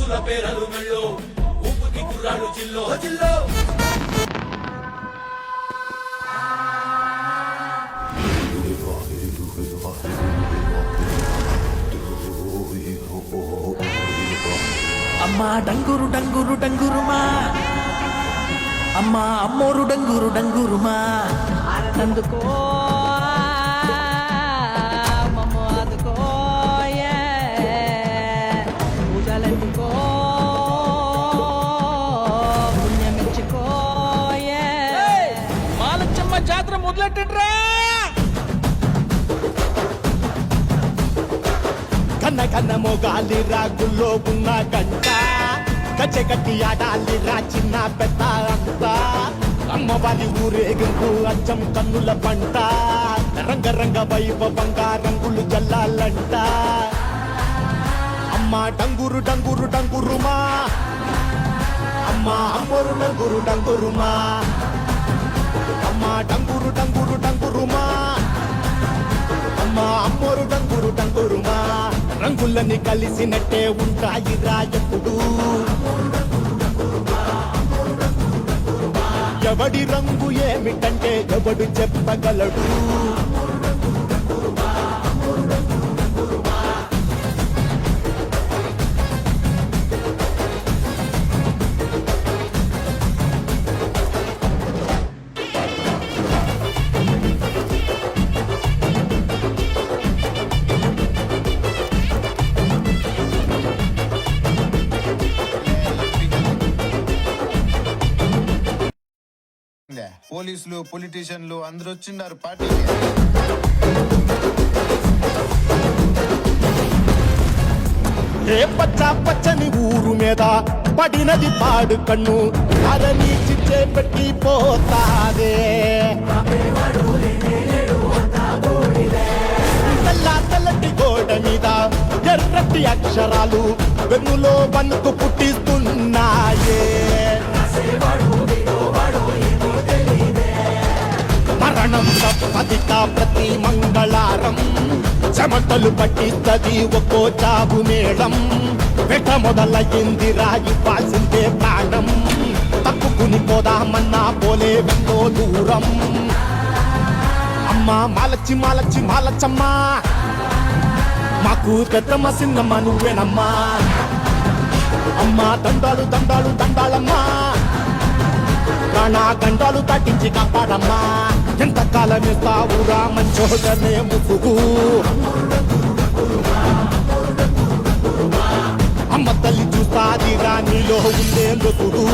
ముద్దుల పేరలు మెళ్ళో ఊపుకి కుర్రాడు జిల్లో జిల్లో అమ్మా డంగురు డంగురు డంగురుమా అమ్మా అమ్మోరు డంగురు డంగురుమా అందుకో మమ్మ అందుకో పూజలందుకో పుణ్యమిచ్చుకో మాలచ్చమ్మ జాతర మొదలెట్టండ్రా కన్న కన్న మొగాలి రాగుల్లో ఉన్న గంట గచ్చ కట్టి ఆడాలి రా చిన్న పెద్ద అంతా అమ్మవారి ఊరేగింపు అచ్చం కన్నుల పంట రంగరంగ వైభవంగా రంగులు జల్లాలంట అమ్మ డంగురు డంగురు డంగురుమా అమ్మ అమ్మోరు డంగురు డంగురుమా అమ్మ డంగురు డంగురు డంగురుమా అమ్మ అమ్మోరు డంగురు డంగురుమా రంగులని కలిసినట్టే ఉంటాయి రా ఎప్పుడు ఎవడి రంగు ఏమిటంటే ఎవడు చెప్పగలడు పోలీసులు పొలిటీషియన్లు అందరూ వచ్చిండారు పార్టీకి. ఏ పచ్చ పచ్చని ఊరు మీద పడినది పాడు కన్ను అదని చిచ్చే పెట్టి పోతాదే తెల్ల తెల్లటి గోడ మీద ఎర్రటి అక్షరాలు వెన్నులో వణుకు పుట్టిస్తున్నాయే మరణం తప్పదిక ప్రతి మంగళారం చెమటలు పట్టిస్తది ఒక్కో చావు మేళం వెట మొదలయ్యింది రాయి పాసిందే ప్రాణం తప్పుకుని పోదామన్నా పోలే వెందో దూరం అమ్మా మాలచ్చి మాలచ్చి మాలచ్చమ్మా మాకు పెద్దమ్మ సిన్నమ్మ నువ్వేనమ్మా అమ్మా దండాలు దండాలు దండాలమ్మా ప్రాణ గండాలు తట్టించి కాపాడమ్మా ఎంతకాలం ఇస్తావురా మంచోదనే ముసుగు అమ్మ తల్లి చూస్తాదిరా నీలో ఉండే లొసుగు